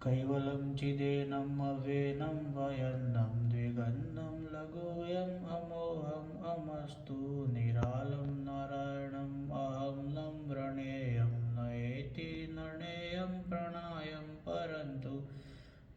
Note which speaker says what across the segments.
Speaker 1: कैवलं चिदेनम् अव्येनं वयन्नं द्विगन्धं लघोऽयम् अमोहम् अमस्तु निरालं नारायणम् अहं नं वृणेयं नयेति नृणेयं प्रणायं परन्तु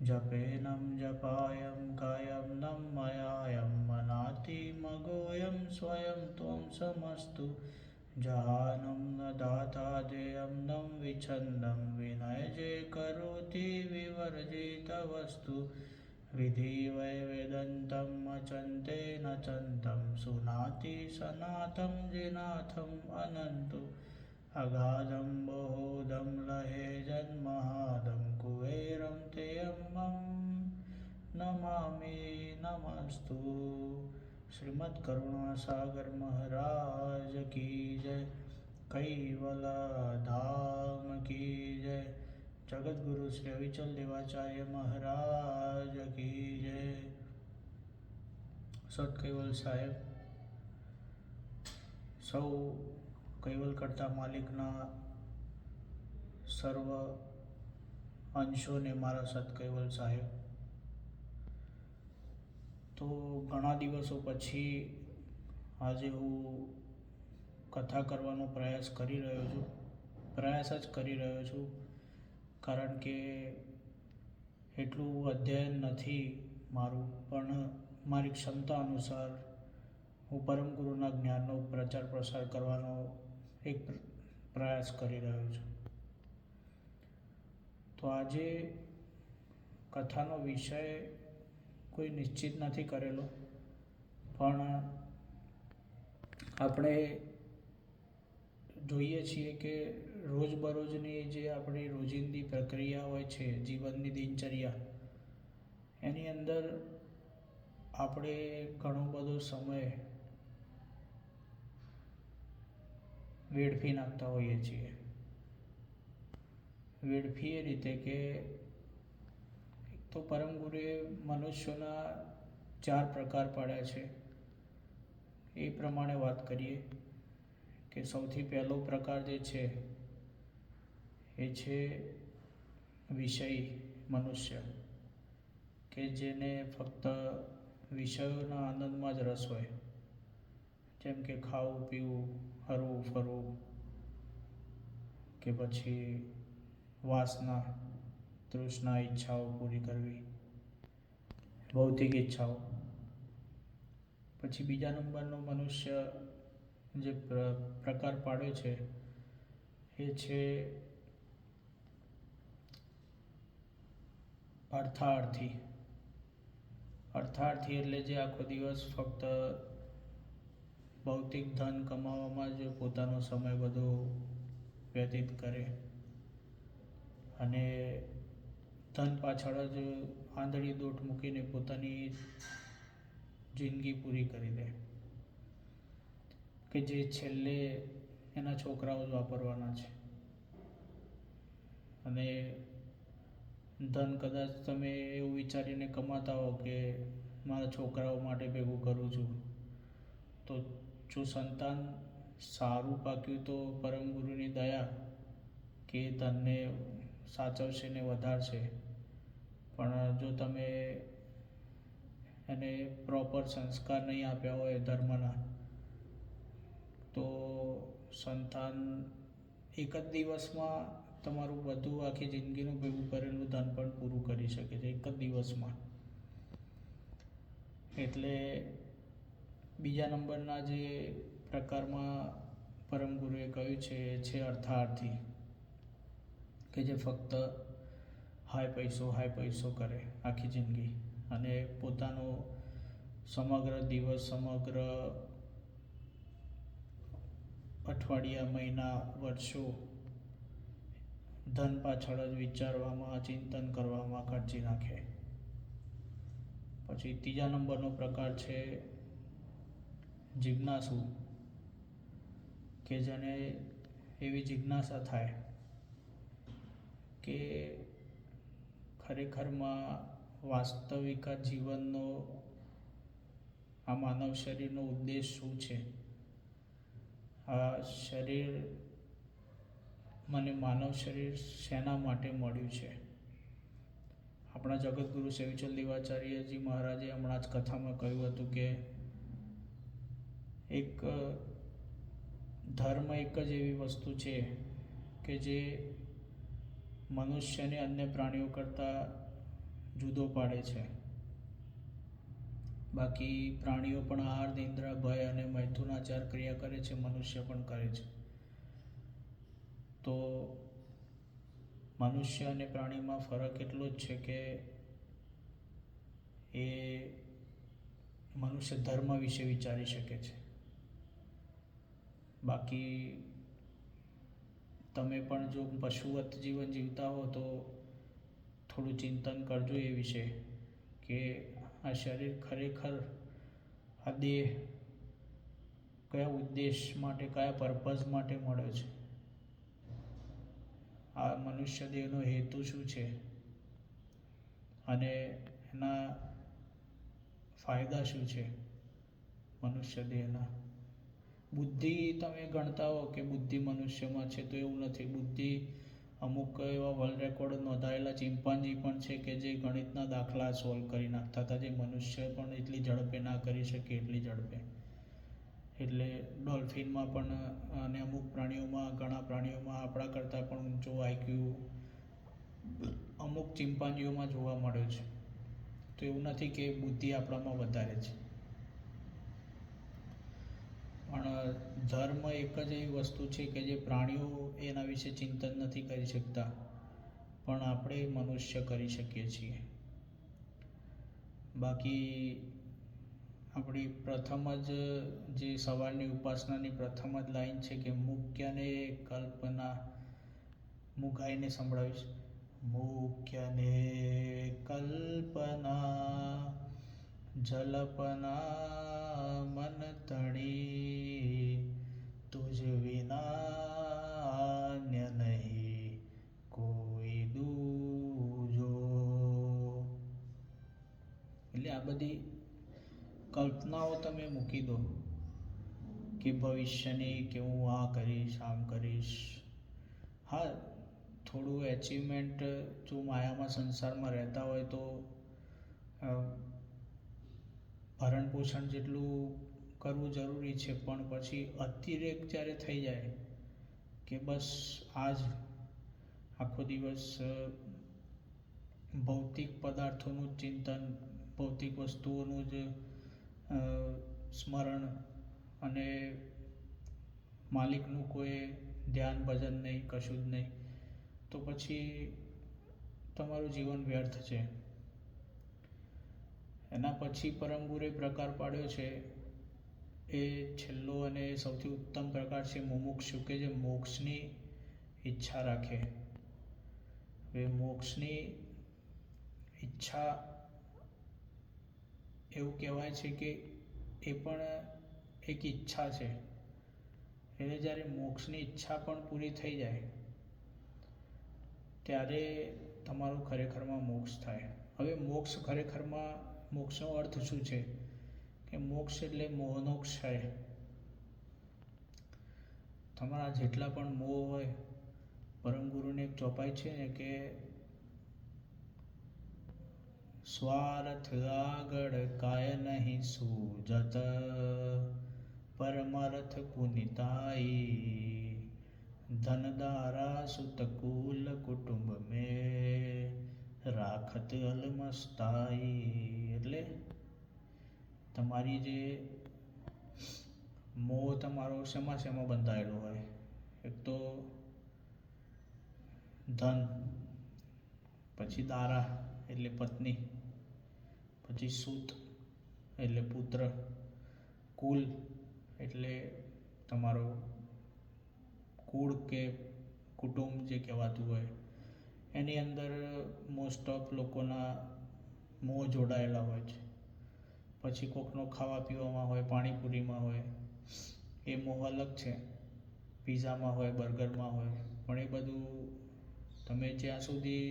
Speaker 1: जपेनं जपायं कायं नं मयायं मनातिमगोऽयं स्वयं त्वं समस्तु जहानं न दाता देयं नं विच्छन्दं विनयजे करोति विवर्जितवस्तु विधि वै वेदन्तम् अचन्ते न चन्तं सुनाति सनातं जिनाथम् अनन्तु अगाधं बोधं लहे जन्महादं कुबेरं तेयं नमामि नमस्तु। श्रीमद् करुणासागर महाराज की जय, कैवल धाम की जय, जगत गुरु श्री अविचल देवाचार्य महाराज की जय। सत कैवल साहेब सौ कैवल करता मालिकना सर्व अंशों ने मारा सत कैवल साहेब। तो घणा दिवसों पछी આજે હું કથા કરવાનો પ્રયાસ કરી રહ્યો છું કારણ કે એટલું અધ્યયન નથી મારું, પણ મારી ક્ષમતા અનુસાર હું પરમ ગુરુના જ્ઞાનનો પ્રચાર પ્રસાર કરવાનો એક પ્રયાસ કરી રહ્યો છું। તો આજે કથાનો વિષય કોઈ નિશ્ચિત નથી કરેલો, પણ આપણે જોઈએ છીએ કે રોજબરોજની જે આપણી રોજિંદી પ્રક્રિયા હોય છે, જીવનની દિનચર્યા, એની અંદર આપણે ઘણો બધો સમય વેડફી નાખતા હોઈએ છીએ। વેડફી એ રીતે કે એક તો પરમ ગુરુએ મનુષ્યોના 4 પ્રકાર પાડ્યા છે। એ પ્રમાણે વાત કરીએ કે સૌથી પહેલો પ્રકાર જે છે એ છે વિષયી મનુષ્ય, કે જેને ફક્ત વિષયોના આનંદમાં જ રસ હોય, જેમ કે ખાવું પીવું, હરવું ફરવું, કે પછી વાસના તૃષ્ણા ઈચ્છાઓ પૂરી કરવી, ભૌતિક ઈચ્છાઓ। પછી બીજા નંબરનો મનુષ્ય જે પ્રકાર પાડ્યો છે એ છે અર્થાર્થી। અર્થાર્થી એટલે જે આખો દિવસ ફક્ત ભૌતિક ધન કમાવામાં જ પોતાનો સમય બધો વ્યતીત કરે અને ધન પાછળ જ આંધળી દોટ મૂકીને પોતાની જિંદગી પૂરી કરી દે, કે જે છેલ્લે એના છોકરાઓ જ વાપરવાના છે। અને ધન કદાચ તમે એવું વિચારીને કમાતા હો કે મારા છોકરાઓ માટે ભેગું કરું છું, તો જો સંતાન સારું પાક્યું તો પરમ ગુરુની દયા કે ધનને સાચવશે ને વધારશે, પણ જો તમે એને પ્રોપર સંસ્કાર નહીં આપ્યા હોય ધર્મના, તો સંતાન એક જ દિવસમાં તમારું બધું આખી જિંદગીનું ભેગું કરેલું ધન પણ પૂરું કરી શકે છે, એક જ દિવસમાં। એટલે બીજા નંબરના જે પ્રકારમાં પરમ ગુરુએ કહ્યું છે એ છે અર્થાર્થી, કે જે ફક્ત હાય પૈસો કરે આખી જિંદગી અને પોતાનો સમગ્ર દિવસ, સમગ્ર અઠવાડિયા, મહિના, વર્ષો ધન પાછળ જ વિચારવામાં, ચિંતન કરવામાં ખર્ચી નાખે। પછી ત્રીજા નંબરનો પ્રકાર છે જિજ્ઞાસુ, કે જેને એવી જિજ્ઞાસા થાય કે ખરેખરમાં વાસ્તવિક જીવનનો, આ માનવ શરીરનો ઉદ્દેશ શું છે, આ શરીર મને માનવ શરીર શેના માટે મળ્યું છે, આપણા જગતગુરુ સેવીચંદ દેવાચાર્યજી મહારાજે હમણાં જ કથામાં કહ્યું હતું કે એક ધર્મ એક જ એવી વસ્તુ છે કે જે મનુષ્યને અન્ય પ્રાણીઓ કરતાં જુદો પાડે છે. બાકી પ્રાણીઓ પણ આહાર, નિંદ્રા, ભય અને મૈથુનાચાર ક્રિયા કરે છે, મનુષ્ય પણ કરે છે. તો મનુષ્ય અને પ્રાણીમાં ફરક એટલો જ છે કે એ મનુષ્ય ધર્મ વિશે વિચારી શકે છે. બાકી તમે પણ જો પશુવત જીવન જીવતા હો તો થોડું ચિંતન કરજો એ વિશે કે આ શરીર ખરેખર, આ દેહ કયા ઉદ્દેશ માટે, કયા પર્પઝ માટે મળ્યો છે. આ મનુષ્ય દેહનો હેતુ શું છે અને એના ફાયદા શું છે મનુષ્ય દેહના. બુદ્ધિ તમે ગણતા હો કે બુદ્ધિ મનુષ્યમાં છે, તો એવું નથી. બુદ્ધિ અમુક એવા વર્લ્ડ રેકોર્ડ નોંધાયેલા ચિમ્પાન્જી પણ છે કે જે ગણિતના દાખલા સોલ્વ કરી નાખતા હતા, જે મનુષ્ય પણ એટલી ઝડપે ના કરી શકે એટલી ઝડપે. એટલે ડોલ્ફિનમાં પણ અને અમુક પ્રાણીઓમાં, ઘણા પ્રાણીઓમાં આપણા કરતાં પણ ઊંચો આઈક્યુ અમુક ચિમ્પાન્જીઓમાં જોવા મળ્યો છે. તો એવું નથી કે બુદ્ધિ આપણામાં વધારે છે. પણ ધર્મ એક જ એવી વસ્તુ છે કે જે પ્રાણીઓ એના વિશે ચિંતન નથી કરી શકતા, પણ આપણે મનુષ્ય કરી શકીએ છીએ. બાકી આપણી પ્રથમ જ જે સવારની ઉપાસનાની પ્રથમ જ લાઈન છે કે મુખ્યને કલ્પના, હું ગાઈને સંભળાવીશ. મુખ્યને કલ્પના જલ્પના મન તણી, તુજ વિના અન્ય નહીં કોઈ દૂજો. એટલે આ બધી કલ્પનાઓ તમે મૂકી દો કે ભવિષ્યની, કે હું આ કરીશ, આમ કરીશ. હા, થોડું એચિવમેન્ટ જો માયામાં સંસારમાં રહેતા હોય તો ભરણ પોષણ જેટલું કરવું જરૂરી છે, પણ પછી અતિરેક જ્યારે થઈ જાય કે બસ આજ આખો દિવસ ભૌતિક પદાર્થોનું જ ચિંતન, ભૌતિક વસ્તુઓનું જ સ્મરણ અને માલિકનું કોઈ ધ્યાન ભજન નહીં, કશું જ નહીં, તો પછી તમારું જીવન વ્યર્થ છે. એના પછી પરમ ગુરુએ પ્રકાર પાડ્યો છે, એ છેલ્લો અને સૌથી ઉત્તમ પ્રકાર છે મુમુક્ષુ, કે જે મોક્ષની ઈચ્છા રાખે. હવે મોક્ષની ઈચ્છા એવું કહેવાય છે કે એ પણ એક ઈચ્છા છે. એટલે જ્યારે મોક્ષની ઈચ્છા પણ પૂરી થઈ જાય ત્યારે તમારું ખરેખરમાં મોક્ષ થાય. હવે મોક્ષ ખરેખરમાં, મોક્ષનો અર્થ શું છે કે મોક્ષ એટલે મોહનો ક્ષય. તમારા જેટલા પણ મોહ હોય, પરમ ગુરુની એક ચોપાઈ છે ને કે સ્વાર્થ આગળ કાય નહીં સૂજત, પરમાર્થ પુનિતાઈ, ધન દારા સુત કુલ કુટુંબ મેં રાખત અલમસ્તાઈ. એટલે તમારી જે મોહ તમારો શેમાં શેમાં બંધાયેલો હોય, એક તો ધન, પછી દારા એટલે પત્ની, પછી સૂત એટલે પુત્ર, કુલ એટલે તમારો કુળ કે કુટુંબ જે કહેવાતું હોય, એની અંદર મોસ્ટ ઓફ લોકોના મોહ જોડાયેલા હોય છે. પછી કોકનો ખાવા પીવામાં હોય, પાણીપુરીમાં હોય, એ મોહ અલગ છે. પીઝામાં હોય, બર્ગરમાં હોય, પણ એ બધું તમે જ્યાં સુધી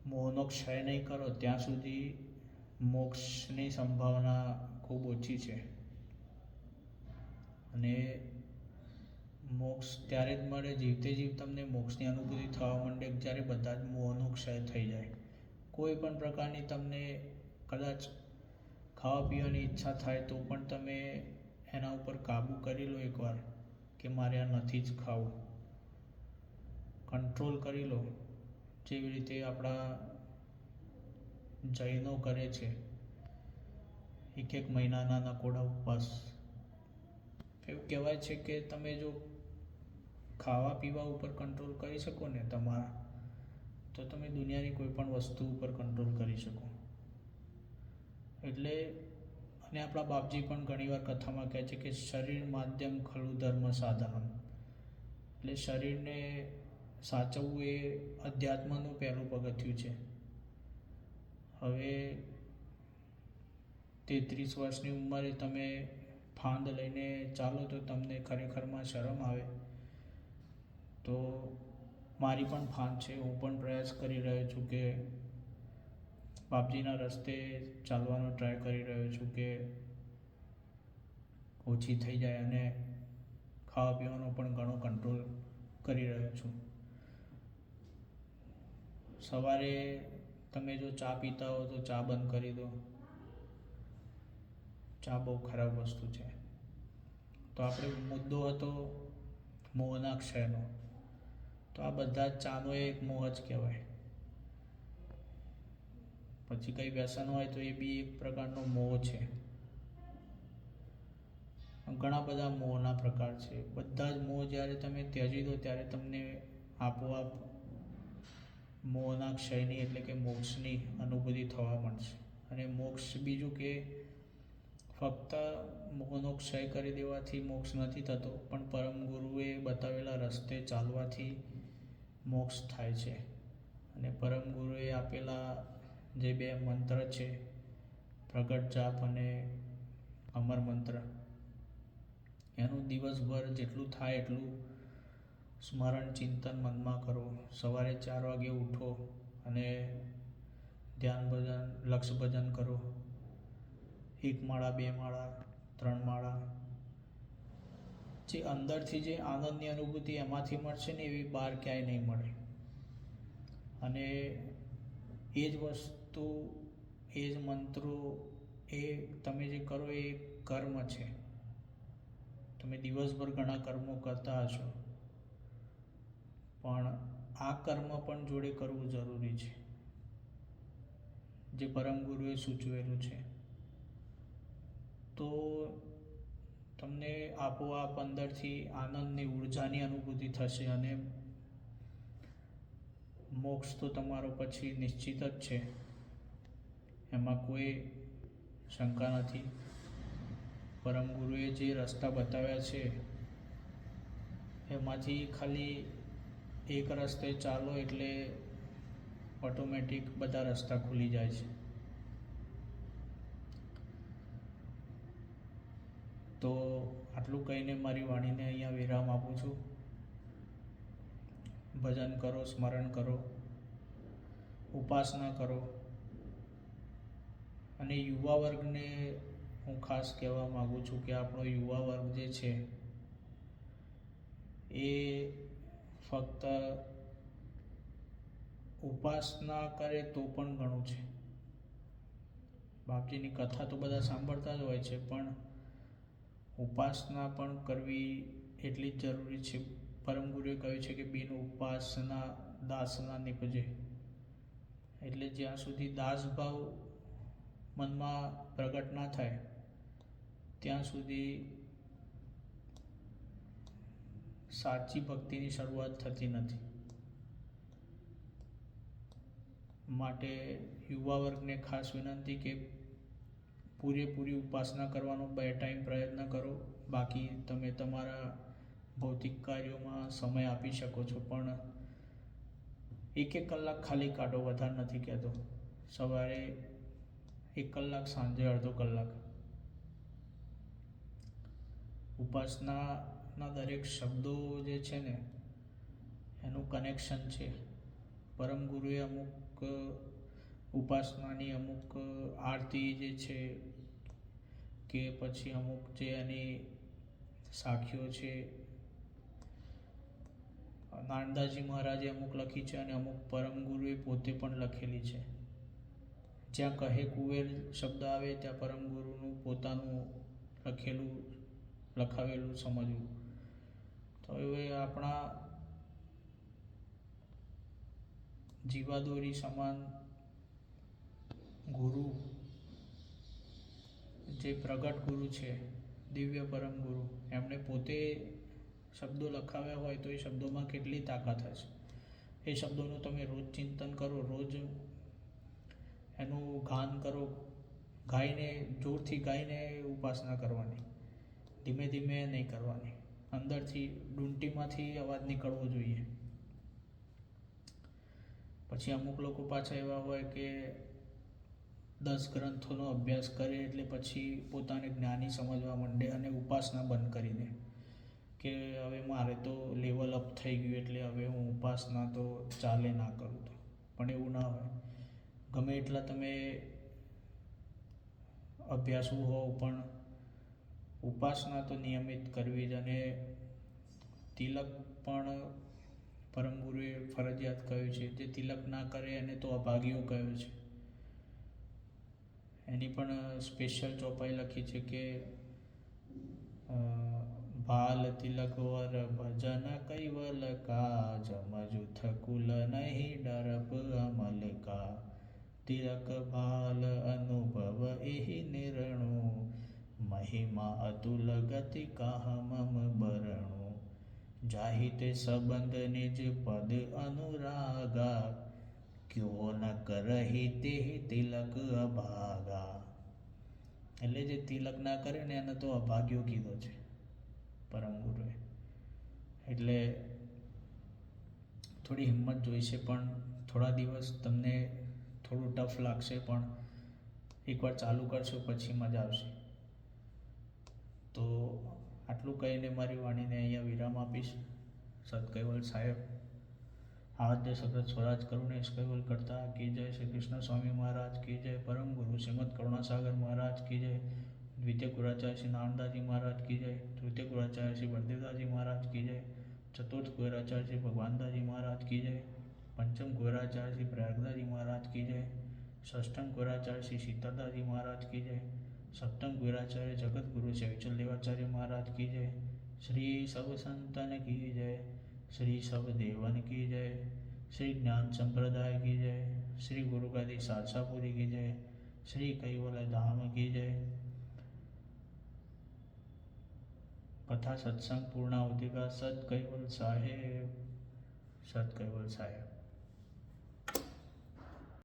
Speaker 1: મોહનો ક્ષય નહીં કરો ત્યાં સુધી મોક્ષની સંભાવના ખૂબ ઓછી છે. અને મોક્ષ ત્યારે જ મળે, જીવતે જીવ તમને મોક્ષની અનુભૂતિ થવા માંડે જ્યારે બધા જ મોહનો ક્ષય થઈ જાય. કોઈ પણ પ્રકારની તમને કદાચ ખાવા પીવાની ઈચ્છા થાય તો પણ તમે એના ઉપર કાબૂ કરી લો એકવાર કે મારે આ નથી જ ખાવું, કંટ્રોલ કરી લો. જેવી રીતે આપણા જૈનો કરે છે, 1 મહિનાના નકોડા ઉપવાસ. એવું કહેવાય છે કે તમે જો ખાવા પીવા ઉપર કંટ્રોલ કરી શકો ને તમારા, તો તમે દુનિયાની કોઈ પણ વસ્તુ ઉપર કંટ્રોલ કરી શકો. એટલે અને આપણા બાપજી પણ ઘણીવાર કથામાં કહે છે કે શરીર માધ્યમ ખલુ ધર્મ સાધનમ. એટલે શરીરને સાચવવું એ અધ્યાત્મનું પહેલું પગથિયું છે. હવે 33 વર્ષની ઉંમરે તમે ફાંદ લઈને ચાલો તો તમને ખરેખરમાં શરમ આવે. તો મારી પણ ફાંદ છે, હું પણ પ્રયાસ કરી રહ્યો છું કે બાપજીના રસ્તે ચાલવાનો ટ્રાય કરી રહ્યો છું કે ઓછી થઈ જાય, અને ખાવા પીવાનો પણ ઘણો કંટ્રોલ કરી રહ્યો છું. સવારે તમે જો ચા પીતા હો તો ચા બંધ કરી દો. ચા બહુ ખરાબ વસ્તુ છે. તો આપણે મુદ્દો હતો મોહના ક્ષયનો, તો આ બધા જ ચાનો એક મોહ જ કહેવાય. પછી કંઈ વ્યસન હોય તો એ બી એક પ્રકારનો મોહ છે. ઘણા બધા મોહના પ્રકાર છે. બધા જ મોહ જ્યારે તમે ત્યજી દો ત્યારે તમને આપોઆપ મોહના ક્ષયની એટલે કે મોક્ષની અનુભૂતિ થવા માંડશે. અને મોક્ષ બીજું કે ફક્ત મોહનો ક્ષય કરી દેવાથી મોક્ષ નથી થતો, પણ પરમ ગુરુએ બતાવેલા રસ્તે ચાલવાથી મોક્ષ થાય છે. અને પરમ ગુરુએ આપેલા જે 2 મંત્ર છે, પ્રગટ જાપ અને અમર મંત્ર, એનું દિવસભર જેટલું થાય એટલું સ્મરણ ચિંતન મનમાં કરો. સવારે 4 વાગે ઉઠો અને ધ્યાન ભજન લક્ષ ભજન કરો. 1 માળા 2 માળા 3 માળા, જે અંદરથી જે આનંદની અનુભૂતિ એમાંથી મળશે ને એવી બહાર ક્યાંય નહીં મળે. અને એ જ વસ્તુ, એ જ મંત્રો, એ તમે જે કરો એ કર્મ છે. તમે દિવસભર ઘણા કર્મો કરતા હશો, પણ આ કર્મ પણ જોડે કરવું જરૂરી છે, જે પરમ ગુરુએ સૂચવેલું છે. તો તમને આપોઆપ અંદરથી આનંદની ઉર્જાની અનુભૂતિ થશે, અને મોક્ષ તો તમારો પછી નિશ્ચિત જ છે, એમાં કોઈ શંકા નથી. પરમ ગુરુએ જે રસ્તા બતાવ્યા છે એમાંથી ખાલી એક રસ્તે ચાલો એટલે ઓટોમેટિક બધા રસ્તા ખુલી જાય છે. તો આટલું કહીને મારી વાણીને અહીંયા વિરામ આપું છું. ભજન કરો, સ્મરણ કરો, ઉપાસના કરો. અને યુવા વર્ગને હું ખાસ કહેવા માગું છું કે આપણો યુવા વર્ગ જે છે એ ફક્ત ઉપાસના કરે તો પણ ઘણું છે. બાપજીની કથા તો બધા સાંભળતા જ હોય છે, પણ ઉપાસના પણ કરવી એટલી જ જરૂરી છે. પરમ ગુરુએ કહ્યું છે કે બિન ઉપાસના દાસના નિપજે. એટલે જ્યાં સુધી દાસભાવ મનમાં પ્રગટ ના થાય ત્યાં સુધી સાચી ભક્તિની શરૂઆત થતી નથી. માટે યુવા વર્ગને ખાસ વિનંતી કે પૂરેપૂરી ઉપાસના કરવાનો 2 ટાઈમ પ્રયત્ન કરો. બાકી તમે તમારા ભૌતિક કાર્યોમાં સમય આપી શકો છો, પણ 1 કલાક ખાલી કાઢો, વધારે નથી કહેતો. સવારે 1 કલાક, સાંજે અડધો કલાક. ઉપાસનાના દરેક શબ્દો જે છે ને એનું કનેક્શન છે. પરમ ગુરુએ અમુક ઉપાસનાની અમુક આરતી જે છે કે પછી અમુક જે એની સાખીઓ છે નાનદાજી મહારાજે અમુક લખી છે અને અમુક પરમ ગુરુએ પોતે પણ લખેલી છે. જ્યાં કહે કુવેર શબ્દ આવે ત્યાં પરમ ગુરુનું પોતાનું લખાવેલું સમજવું. તો હવે આપણા જીવાદોરી સમાન ગુરુ, જે પ્રગટ ગુરુ છે, દિવ્ય પરમ ગુરુ, એમણે પોતે શબ્દો લખાવ્યા હોય તો એ શબ્દોમાં કેટલી તાકાત હશે. એ શબ્દોનું તમે રોજ ચિંતન કરો, રોજ એનું ગાન કરો, જોરથી ગાઈને ઉપાસના કરવાની, ધીમે ધીમે નહીં કરવાની, અંદરથી ડૂંટીમાંથી અવાજ નીકળવો જોઈએ. પછી અમુક લોકો પાછા એવા હોય કે 10 ગ્રંથોનો અભ્યાસ કરે એટલે પછી પોતાને જ્ઞાની સમજવા માંડે અને ઉપાસના બંધ કરી દે કે હવે મારે તો લેવલ અપ થઈ ગયું એટલે હવે હું ઉપાસના તો ચાલે ના કરું. તો પણ એવું ના હોય. ગમે એટલા તમે અભ્યાસુ હોવ પણ ઉપાસના તો નિયમિત કરવી જ. અને તિલક પણ પરમ ગુરુએ ફરજિયાત કહ્યું છે. જે તિલક ના કરે એને તો અભાગ્યો કહ્યો છે. એની પણ સ્પેશિયલ ચોપાઈ લખી છે કે ભાલ તિલક વર ભજન કૈવલ કા, જમજુથ કુલ નહીં ડરપ અમલ કા, તિલક ભાલ અનુભવ એહી નિરણુ, મહિમા અતુલ ગતિ કાહ મમ બરણુ, જાહિતે સંબંધ નિજ પદ અનુરાગા, ક્યો ન કરહી તે તિલક અભાગા. એટલે જે તિલક ના કરે ને એને તો અભાગ્યો કીધો છે પરમ ગુરુએ. એટલે થોડી હિંમત જોઈશે, પણ થોડા દિવસ તમને થોડું ટફ લાગશે, પણ એકવાર ચાલુ કરશો પછી મજા આવશે. તો આટલું કહીને મારી વાણીને અહીંયા વિરામ આપીશ. સત કૈવલ સાહેબ આદ્ય સગત સ્વરાજ કરુણેશ કૈવલ કરતા કી જય. શ્રી કૃષ્ણ સ્વામી મહારાજ કી જય. પરમ ગુરુ શ્રીમદ કરુણાસાગર મહારાજ કી જય. દ્વિતીય ગુરાચાર્ય શ્રી નાનદાજી મહારાજ કી જય. તૃતીય ગુરાચાર્ય શ્રી બળદેવદાસજી મહારાજ કી જય. ચતુર્થ ગુરાચાર્ય શ્રી ભગવાનદાસજી મહારાજ કી જય. પંચમ ગુરાચાર્ય શ્રી પ્રયાગદાસજી મહારાજ કી જય. ષષ્ઠમ ગુરાચાર્ય શ્રી સીતાદાસજી મહારાજ કી જય. સપ્તમ ગુરાચાર્ય જગત ગુરુ શ્રી અવિચલ દેવાચાર્ય મહારાજ કી જય. શ્રી સબ સંતન કી જય. શ્રી સબ દેવન કી જય. શ્રી જ્ઞાન સંપ્રદાય કી જય. શ્રી ગુરુ ગાદી સારસાપુરી કી જય. શ્રી કૈવલ ધામ કી જય. કથા સત્સંગ પૂર્ણાવતિ કા સત કૈવલ સાહેબ, સત કૈવલ સાહેબ.